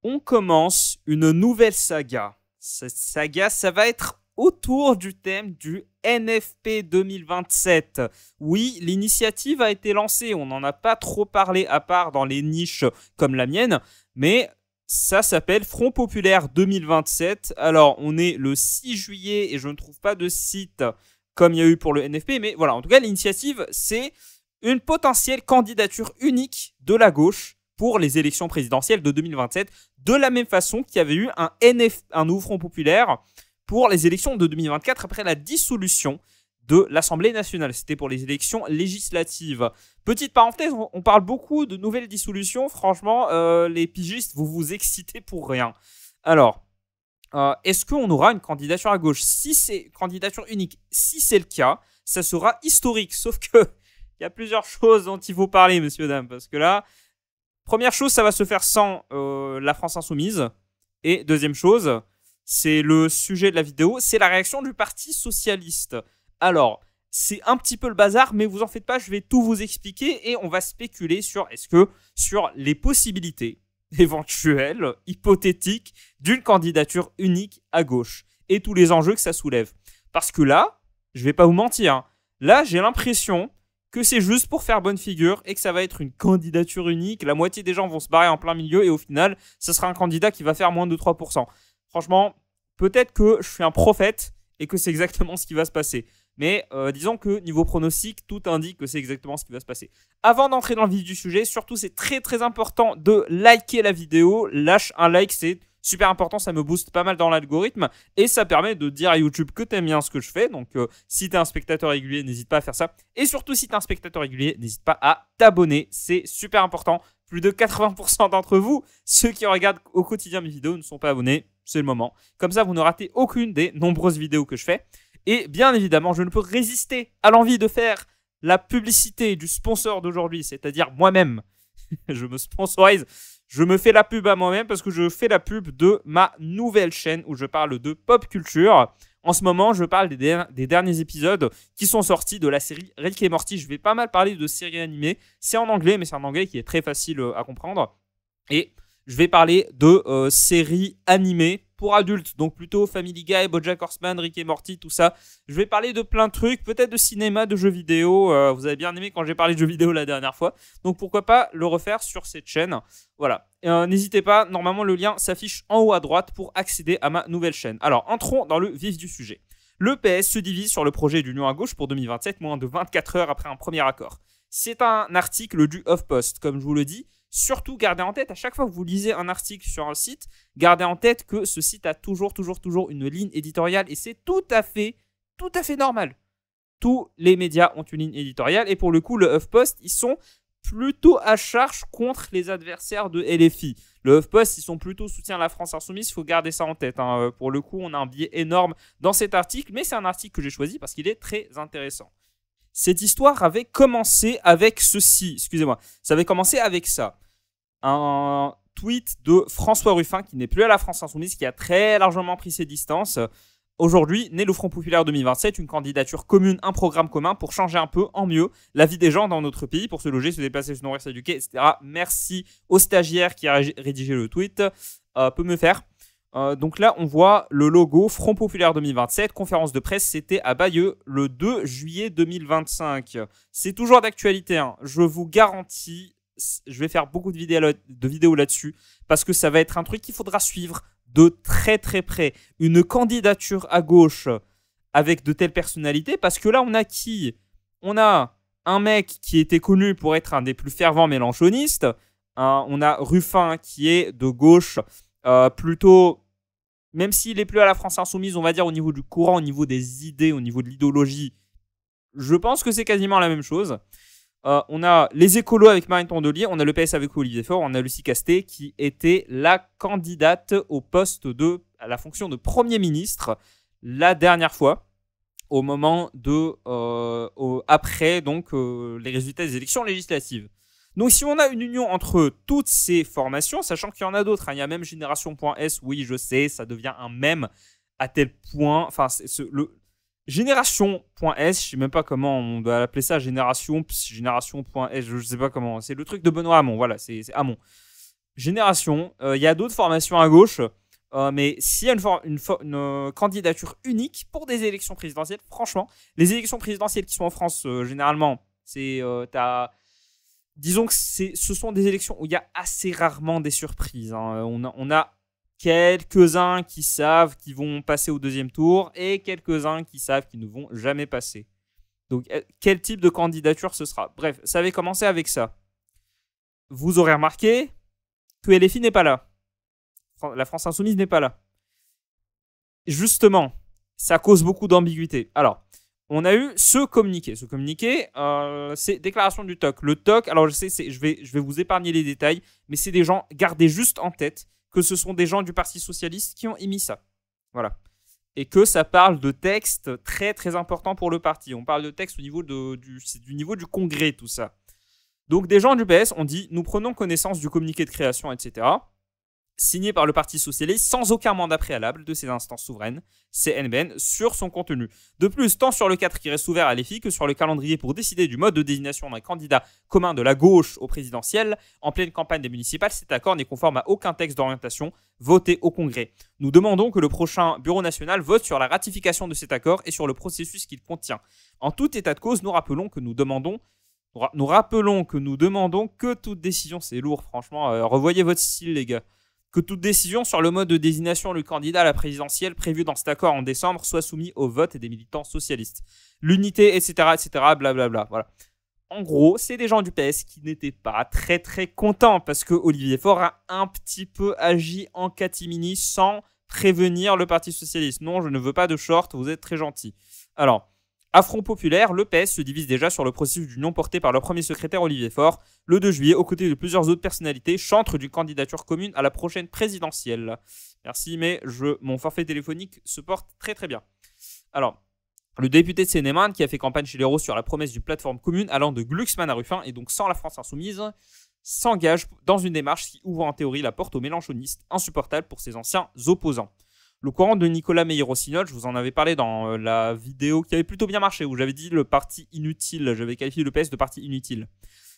on commence une nouvelle saga. Cette saga, ça va être autour du thème du NFP 2027. Oui, l'initiative a été lancée, on n'en a pas trop parlé à part dans les niches comme la mienne, mais ça s'appelle Front Populaire 2027. Alors, on est le 6 juillet et je ne trouve pas de site comme il y a eu pour le NFP, mais voilà, en tout cas, l'initiative, c'est une potentielle candidature unique de la gauche pour les élections présidentielles de 2027, de la même façon qu'il y avait eu un nouveau Front Populaire pour les élections de 2024 après la dissolution de l'Assemblée nationale. C'était pour les élections législatives. Petite parenthèse, on parle beaucoup de nouvelles dissolutions. Franchement, les pigistes, vous vous excitez pour rien. Alors, est-ce qu'on aura une candidature à gauche? Si c'est candidature unique, si c'est le cas, ça sera historique. Sauf que il y a plusieurs choses dont il faut parler, messieurs, dames. Parce que là, première chose, ça va se faire sans la France Insoumise. Et deuxième chose, c'est le sujet de la vidéo, c'est la réaction du Parti Socialiste. Alors, c'est un petit peu le bazar, mais vous en faites pas, je vais tout vous expliquer et on va spéculer sur les possibilités éventuelles, hypothétiques, d'une candidature unique à gauche et tous les enjeux que ça soulève. Parce que là, je vais pas vous mentir, hein, là j'ai l'impression que c'est juste pour faire bonne figure et que ça va être une candidature unique. La moitié des gens vont se barrer en plein milieu et au final, ce sera un candidat qui va faire moins de 3%. Franchement, peut-être que je suis un prophète et que c'est exactement ce qui va se passer. Mais disons que niveau pronostic, tout indique que c'est exactement ce qui va se passer. Avant d'entrer dans le vif du sujet, surtout c'est très très important de liker la vidéo. Lâche un like, c'est super important, ça me booste pas mal dans l'algorithme. Et ça permet de dire à YouTube que t'aimes bien ce que je fais. Donc si t'es un spectateur régulier, n'hésite pas à faire ça. Et surtout si t'es un spectateur régulier, n'hésite pas à t'abonner. C'est super important. Plus de 80% d'entre vous, ceux qui regardent au quotidien mes vidéos, ne sont pas abonnés. C'est le moment. Comme ça, vous ne ratez aucune des nombreuses vidéos que je fais. Et bien évidemment, je ne peux résister à l'envie de faire la publicité du sponsor d'aujourd'hui, c'est-à-dire moi-même. Je me sponsorise, je me fais la pub à moi-même parce que je fais la pub de ma nouvelle chaîne où je parle de pop culture. En ce moment, je parle des derniers épisodes qui sont sortis de la série Rick et Morty. Je vais pas mal parler de séries animées. C'est en anglais, mais c'est un anglais qui est très facile à comprendre. Et je vais parler de séries animées pour adultes, donc plutôt Family Guy, BoJack Horseman, Rick et Morty, tout ça. Je vais parler de plein de trucs, peut-être de cinéma, de jeux vidéo. Vous avez bien aimé quand j'ai parlé de jeux vidéo la dernière fois. Donc pourquoi pas le refaire sur cette chaîne. Voilà. N'hésitez pas, normalement le lien s'affiche en haut à droite pour accéder à ma nouvelle chaîne. Alors, entrons dans le vif du sujet. Le PS se divise sur le projet d'union à gauche pour 2027, moins de 24 heures après un premier accord. C'est un article du HuffPost, comme je vous le dis. Surtout, gardez en tête, à chaque fois que vous lisez un article sur un site, gardez en tête que ce site a toujours une ligne éditoriale et c'est tout à fait normal. Tous les médias ont une ligne éditoriale et pour le coup, le HuffPost, ils sont plutôt à charge contre les adversaires de LFI. Le HuffPost, ils sont plutôt soutien à la France Insoumise, il faut garder ça en tête. Hein. Pour le coup, on a un biais énorme dans cet article, mais c'est un article que j'ai choisi parce qu'il est très intéressant. Cette histoire avait commencé avec ceci, excusez-moi, ça avait commencé avec ça. Un tweet de François Ruffin, qui n'est plus à la France Insoumise, qui a très largement pris ses distances. Aujourd'hui, naît le Front Populaire 2027, une candidature commune, un programme commun pour changer un peu, en mieux, la vie des gens dans notre pays, pour se loger, se déplacer, se nourrir, s'éduquer, etc. Merci au stagiaire qui a rédigé le tweet, peut me faire. Donc là, on voit le logo Front Populaire 2027, conférence de presse, c'était à Bayeux le 2 juillet 2025. C'est toujours d'actualité, hein. Je vous garantis, je vais faire beaucoup de vidéos là-dessus parce que ça va être un truc qu'il faudra suivre de très très près. Une candidature à gauche avec de telles personnalités, parce que là, on a qui? On a un mec qui était connu pour être un des plus fervents mélenchonistes. On a Ruffin qui est de gauche, plutôt, même s'il est plus à la France Insoumise, on va dire au niveau du courant, au niveau des idées, au niveau de l'idéologie, je pense que c'est quasiment la même chose. On a les écolos avec Marine Tondelier, on a le PS avec Olivier Faure, on a Lucie Castet qui était la candidate au poste à la fonction de Premier ministre la dernière fois, au moment de après donc les résultats des élections législatives. Donc si on a une union entre toutes ces formations, sachant qu'il y en a d'autres, hein, il y a même Génération.s, oui je sais, ça devient un mème à tel point, enfin le Génération.s, je sais même pas comment on doit appeler ça, Génération.s, je sais pas comment, c'est le truc de Benoît Hamon, voilà, c'est Hamon. Génération. Il y a d'autres formations à gauche. Mais s'il y a une candidature unique pour des élections présidentielles, franchement, les élections présidentielles qui sont en France, généralement, c'est disons que ce sont des élections où il y a assez rarement des surprises. Hein. On a quelques-uns qui savent qu'ils vont passer au deuxième tour et quelques-uns qui savent qu'ils ne vont jamais passer. Donc, quel type de candidature ce sera? Bref, ça avait commencé avec ça. Vous aurez remarqué que LFI n'est pas là. La France Insoumise n'est pas là. Justement, ça cause beaucoup d'ambiguïté. Alors, on a eu ce communiqué. Ce communiqué, c'est déclaration du TOC. Le TOC, alors je sais, je vais vous épargner les détails, mais c'est des gens, gardez juste en tête que ce sont des gens du Parti Socialiste qui ont émis ça. Voilà. Et que ça parle de textes très très importants pour le parti. On parle de textes au niveau du niveau du Congrès, tout ça. Donc des gens du PS ont dit, nous prenons connaissance du communiqué de création, etc., signé par le Parti Socialiste sans aucun mandat préalable de ces instances souveraines, CNBN, sur son contenu. De plus, tant sur le cadre qui reste ouvert à l'EFI que sur le calendrier pour décider du mode de désignation d'un candidat commun de la gauche au présidentiel, en pleine campagne des municipales, cet accord n'est conforme à aucun texte d'orientation voté au Congrès. Nous demandons que le prochain Bureau national vote sur la ratification de cet accord et sur le processus qu'il contient. En tout état de cause, nous rappelons que nous demandons que toute décision, c'est lourd franchement, revoyez votre style les gars, que toute décision sur le mode de désignation du candidat à la présidentielle prévu dans cet accord en décembre soit soumise au vote des militants socialistes. L'unité, etc., blablabla. Voilà. En gros, c'est des gens du PS qui n'étaient pas très très contents parce que Olivier Faure a un petit peu agi en catimini sans prévenir le Parti Socialiste. Non, je ne veux pas de short, vous êtes très gentil. Alors, à Front Populaire, le PS se divise déjà sur le processus d'union porté par leur premier secrétaire Olivier Faure, le 2 juillet, aux côtés de plusieurs autres personnalités, chantres d'une candidature commune à la prochaine présidentielle. Merci, mais mon forfait téléphonique se porte très très bien. Alors, le député de Seine-et-Marne, qui a fait campagne chez les Roses sur la promesse d'une plateforme commune allant de Glucksmann à Ruffin, et donc sans la France Insoumise, s'engage dans une démarche qui ouvre en théorie la porte aux mélenchonistes, insupportable pour ses anciens opposants. Le courant de Nicolas Meyer-Rossignol, je vous en avais parlé dans la vidéo qui avait plutôt bien marché, où j'avais dit le parti inutile, j'avais qualifié le PS de parti inutile.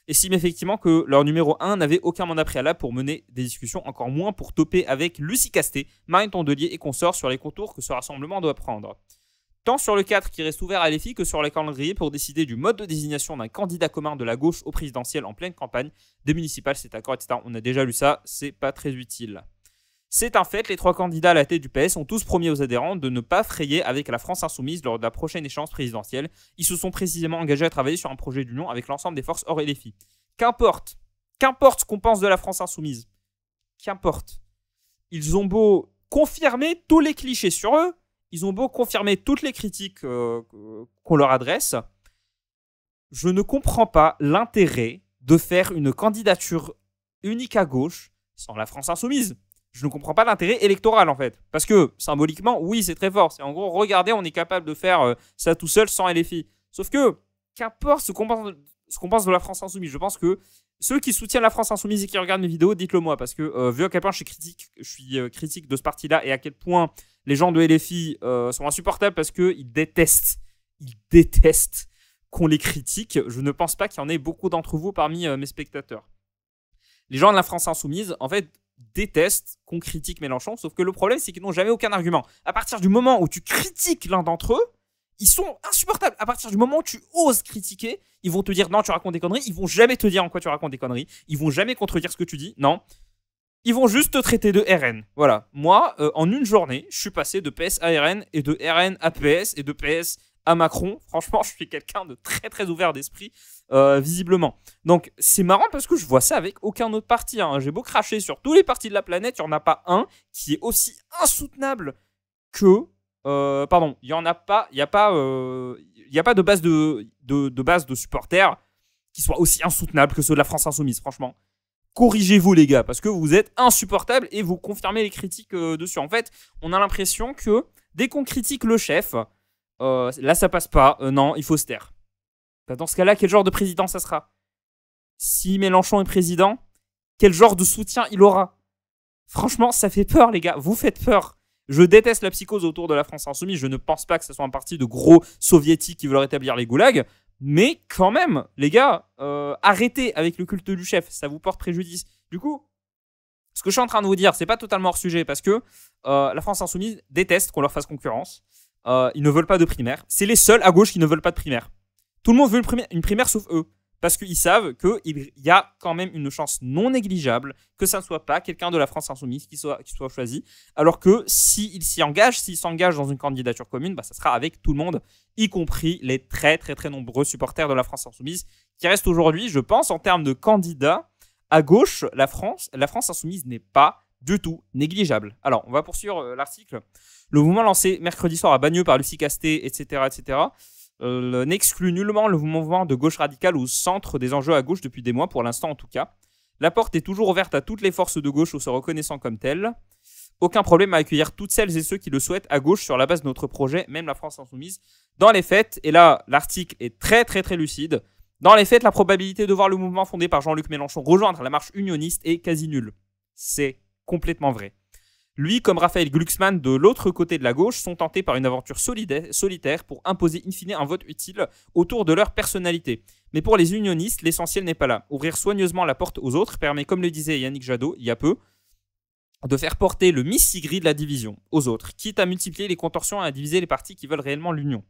Estime effectivement que leur numéro 1 n'avait aucun mandat préalable pour mener des discussions, encore moins pour toper avec Lucie Castet, Marine Tondelier et consorts sur les contours que ce rassemblement doit prendre. Tant sur le cadre qui reste ouvert à l'EFI que sur les calendriers pour décider du mode de désignation d'un candidat commun de la gauche au présidentiel en pleine campagne, des municipales, cet accord, etc. On a déjà lu ça, c'est pas très utile. C'est un fait, les trois candidats à la tête du PS ont tous promis aux adhérents de ne pas frayer avec la France Insoumise lors de la prochaine échéance présidentielle. Ils se sont précisément engagés à travailler sur un projet d'union avec l'ensemble des forces hors LFI. Qu'importe ce qu'on pense de la France Insoumise, qu'importe. Ils ont beau confirmer tous les clichés sur eux, ils ont beau confirmer toutes les critiques qu'on leur adresse, je ne comprends pas l'intérêt de faire une candidature unique à gauche sans la France Insoumise. Je ne comprends pas l'intérêt électoral en fait. Parce que symboliquement, oui, c'est très fort. C'est en gros, regardez, on est capable de faire ça tout seul sans LFI. Sauf que, qu'importe ce qu'on pense de la France Insoumise, je pense que ceux qui soutiennent la France Insoumise et qui regardent mes vidéos, dites-le moi. Parce que vu à quel point je suis critique de ce parti-là et à quel point les gens de LFI sont insupportables parce qu'ils détestent qu'on les critique, je ne pense pas qu'il y en ait beaucoup d'entre vous parmi mes spectateurs. Les gens de la France Insoumise, en fait, détestent qu'on critique Mélenchon, sauf que le problème, c'est qu'ils n'ont jamais aucun argument. À partir du moment où tu critiques l'un d'entre eux, ils sont insupportables. À partir du moment où tu oses critiquer, ils vont te dire non, tu racontes des conneries. Ils vont jamais te dire en quoi tu racontes des conneries. Ils vont jamais contredire ce que tu dis. Non. Ils vont juste te traiter de RN. Voilà. Moi, en une journée, je suis passé de PS à RN et de RN à PS et de PS à Macron. Franchement, je suis quelqu'un de très très ouvert d'esprit, visiblement. Donc, c'est marrant parce que je vois ça avec aucun autre parti. Hein. J'ai beau cracher sur tous les partis de la planète, il n'y en a pas un qui est aussi insoutenable que... pardon, il n'y en a pas... Il n'y a pas de base de supporters qui soit aussi insoutenable que ceux de la France Insoumise, franchement. Corrigez-vous les gars, parce que vous êtes insupportables et vous confirmez les critiques dessus. En fait, on a l'impression que dès qu'on critique le chef... là ça passe pas, non, il faut se taire. Dans ce cas-là, quel genre de président ça sera? Si Mélenchon est président, quel genre de soutien il aura? Franchement, ça fait peur les gars, vous faites peur. Je déteste la psychose autour de la France Insoumise, je ne pense pas que ce soit un parti de gros soviétiques qui veulent rétablir les goulags, mais quand même, les gars, arrêtez avec le culte du chef, ça vous porte préjudice. Du coup, Ce que je suis en train de vous dire, c'est pas totalement hors sujet parce que la France Insoumise déteste qu'on leur fasse concurrence. Ils ne veulent pas de primaire. C'est les seuls à gauche qui ne veulent pas de primaire. Tout le monde veut une primaire sauf eux. Parce qu'ils savent qu'il y a quand même une chance non négligeable que ça ne soit pas quelqu'un de la France Insoumise qui soit choisi. Alors que s'ils s'engagent dans une candidature commune, ça sera avec tout le monde, y compris les très très très nombreux supporters de la France Insoumise qui restent aujourd'hui, je pense, en termes de candidats à gauche. La France Insoumise n'est pas du tout négligeable. Alors, on va poursuivre l'article. Le mouvement lancé mercredi soir à Bagneux par Lucie Castet, etc., n'exclut nullement le mouvement de gauche radicale au centre des enjeux à gauche depuis des mois, pour l'instant en tout cas. La porte est toujours ouverte à toutes les forces de gauche ou se reconnaissant comme telles. Aucun problème à accueillir toutes celles et ceux qui le souhaitent à gauche sur la base de notre projet, même la France Insoumise. Dans les faits, et là l'article est très très très lucide, dans les faits, la probabilité de voir le mouvement fondé par Jean-Luc Mélenchon rejoindre la marche unioniste est quasi nulle. C'est complètement vrai. Lui, comme Raphaël Glucksmann de l'autre côté de la gauche, sont tentés par une aventure solitaire pour imposer in fine un vote utile autour de leur personnalité. Mais pour les unionistes, l'essentiel n'est pas là. Ouvrir soigneusement la porte aux autres permet, comme le disait Yannick Jadot il y a peu, de faire porter le missigri de la division aux autres, quitte à multiplier les contorsions et à diviser les partis qui veulent réellement l'union.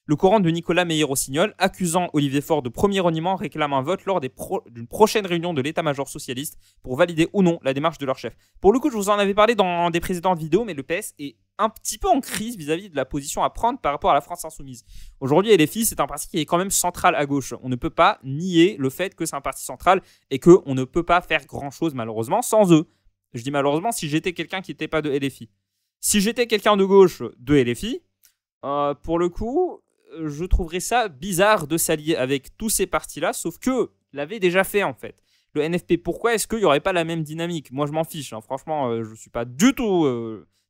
Le courant de Nicolas Meyer-Rossignol, accusant Olivier Faure de premier reniement, réclame un vote lors d'une prochaine réunion de l'état-major socialiste pour valider ou non la démarche de leur chef. Pour le coup, je vous en avais parlé dans des précédentes vidéos, mais le PS est un petit peu en crise vis-à-vis de la position à prendre par rapport à la France Insoumise. Aujourd'hui, LFI, c'est un parti qui est quand même central à gauche. On ne peut pas nier le fait que c'est un parti central et qu'on ne peut pas faire grand-chose, malheureusement, sans eux. Je dis malheureusement si j'étais quelqu'un qui n'était pas de LFI. Si j'étais quelqu'un de gauche de LFI, pour le coup, je trouverais ça bizarre de s'allier avec tous ces partis-là, sauf que l'avait déjà fait en fait. Le NFP, pourquoi est-ce qu'il n'y aurait pas la même dynamique? Moi, je m'en fiche. Franchement, je ne suis pas du tout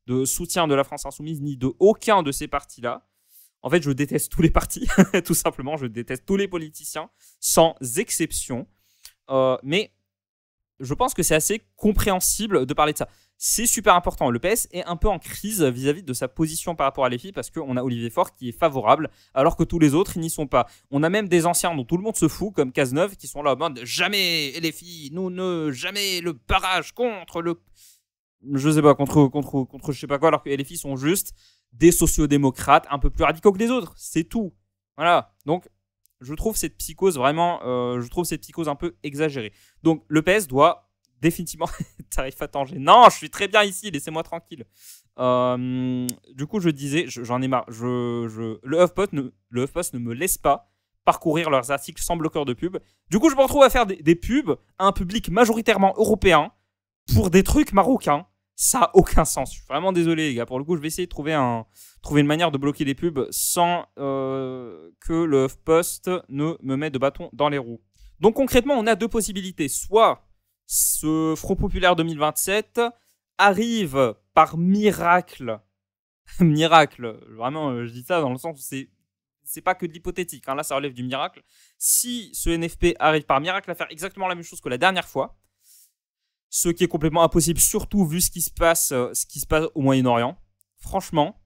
de soutien de la France Insoumise, ni de aucun de ces partis-là. En fait, je déteste tous les partis, tout simplement. Je déteste tous les politiciens, sans exception. Mais je pense que c'est assez compréhensible de parler de ça. C'est super important. Le PS est un peu en crise vis-à-vis de sa position par rapport à LFI parce qu'on a Olivier Faure qui est favorable alors que tous les autres n'y sont pas. On a même des anciens dont tout le monde se fout comme Cazeneuve qui sont là en mode jamais LFI, jamais le barrage contre le... Je sais pas, contre je sais pas quoi, alors que LFI sont juste des sociodémocrates un peu plus radicaux que les autres. C'est tout. Voilà. Donc, je trouve cette psychose vraiment... je trouve cette psychose un peu exagérée. Donc, le PS doit... définitivement, tarif à Tanger. Non, je suis très bien ici, laissez-moi tranquille. Du coup, je disais, j'en ai marre. Le HuffPost ne me laisse pas parcourir leurs articles sans bloqueur de pub. Du coup, je me retrouve à faire des pubs à un public majoritairement européen pour des trucs marocains. Ça n'a aucun sens. Je suis vraiment désolé, les gars. Pour le coup, je vais essayer de trouver une manière de bloquer les pubs sans que le HuffPost ne me mette de bâton dans les roues. Donc, concrètement, on a deux possibilités. Soit ce Front Populaire 2027 arrive par miracle, vraiment, je dis ça dans le sens où c'est pas que de l'hypothétique, là ça relève du miracle. Si ce NFP arrive par miracle à faire exactement la même chose que la dernière fois, ce qui est complètement impossible, surtout vu ce qui se passe au Moyen-Orient, franchement,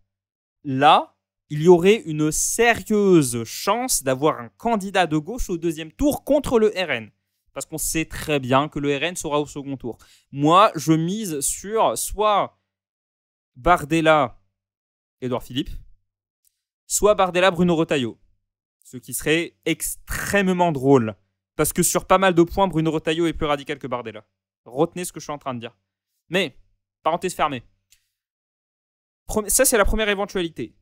là, il y aurait une sérieuse chance d'avoir un candidat de gauche au deuxième tour contre le RN. Parce qu'on sait très bien que le RN sera au second tour. Moi, je mise sur soit Bardella, Édouard Philippe, soit Bardella, Bruno Retailleau. Ce qui serait extrêmement drôle. Parce que sur pas mal de points, Bruno Retailleau est plus radical que Bardella. Retenez ce que je suis en train de dire. Mais, parenthèse fermée. Ça, c'est la première éventualité.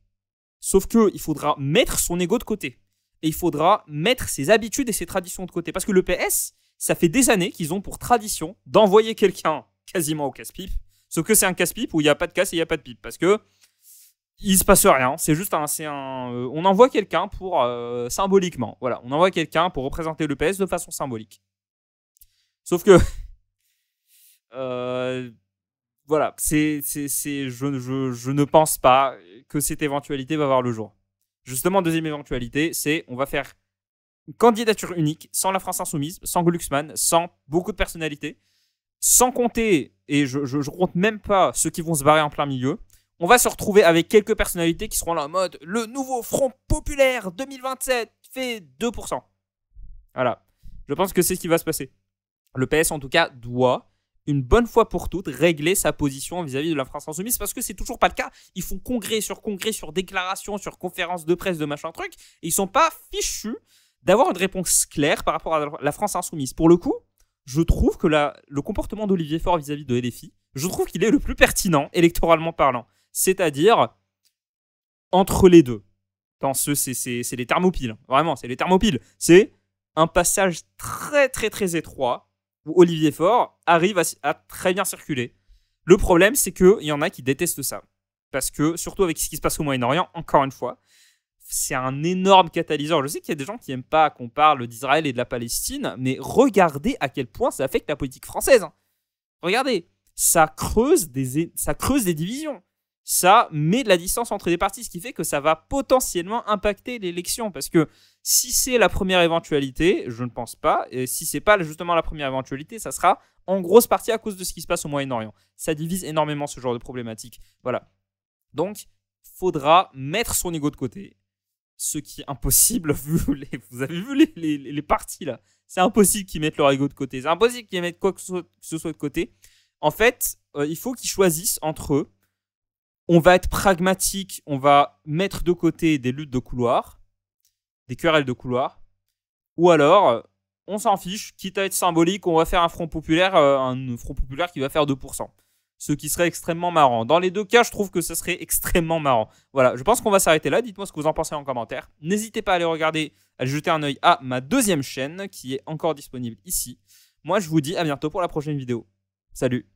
Sauf qu'il faudra mettre son ego de côté. Et il faudra mettre ses habitudes et ses traditions de côté. Parce que le PS, ça fait des années qu'ils ont pour tradition d'envoyer quelqu'un quasiment au casse-pipe. Sauf que c'est un casse-pipe où il n'y a pas de casse et il n'y a pas de pipe. Parce que il se passe rien. C'est juste on envoie quelqu'un pour symboliquement. Voilà, on envoie quelqu'un pour représenter le PS de façon symbolique. Sauf que voilà, je ne pense pas que cette éventualité va voir le jour. Justement, deuxième éventualité, c'est on va faire une candidature unique, sans la France Insoumise, sans Glucksmann, sans beaucoup de personnalités, sans compter, et je compte même pas ceux qui vont se barrer en plein milieu. On va se retrouver avec quelques personnalités qui seront là en mode le nouveau Front Populaire 2027 fait 2%. Voilà, je pense que c'est ce qui va se passer. Le PS en tout cas doit une bonne fois pour toutes, régler sa position vis-à-vis de la France insoumise, parce que c'est toujours pas le cas. Ils font congrès, sur déclaration, sur conférence de presse, de machin truc, et ils sont pas fichus d'avoir une réponse claire par rapport à la France insoumise. Pour le coup, je trouve que le comportement d'Olivier Faure vis-à-vis de LFI, je trouve qu'il est le plus pertinent, électoralement parlant. C'est-à-dire, entre les deux. C'est les thermopiles. Vraiment, c'est les thermopiles. C'est un passage très, très, très étroit où Olivier Faure arrive à très bien circuler. Le problème, c'est qu'il y en a qui détestent ça. Parce que, surtout avec ce qui se passe au Moyen-Orient, encore une fois, c'est un énorme catalyseur. Je sais qu'il y a des gens qui n'aiment pas qu'on parle d'Israël et de la Palestine, mais regardez à quel point ça affecte la politique française. Regardez, ça creuse des divisions. Ça met de la distance entre les partis, ce qui fait que ça va potentiellement impacter l'élection. Parce que si c'est la première éventualité, je ne pense pas, et si c'est pas justement la première éventualité, ça sera en grosse partie à cause de ce qui se passe au Moyen-Orient. Ça divise énormément ce genre de problématique. Voilà. Donc, il faudra mettre son ego de côté. Ce qui est impossible, vous avez vu les partis là. C'est impossible qu'ils mettent leur ego de côté. C'est impossible qu'ils mettent quoi que ce soit de côté. En fait, il faut qu'ils choisissent entre eux. On va être pragmatique, on va mettre de côté des luttes de couloir, des querelles de couloir, ou alors on s'en fiche, quitte à être symbolique, on va faire un front populaire qui va faire 2%. Ce qui serait extrêmement marrant. Dans les deux cas, je trouve que ce serait extrêmement marrant. Voilà, je pense qu'on va s'arrêter là. Dites-moi ce que vous en pensez en commentaire. N'hésitez pas à aller regarder, à jeter un œil à ma deuxième chaîne qui est encore disponible ici. Moi, je vous dis à bientôt pour la prochaine vidéo. Salut!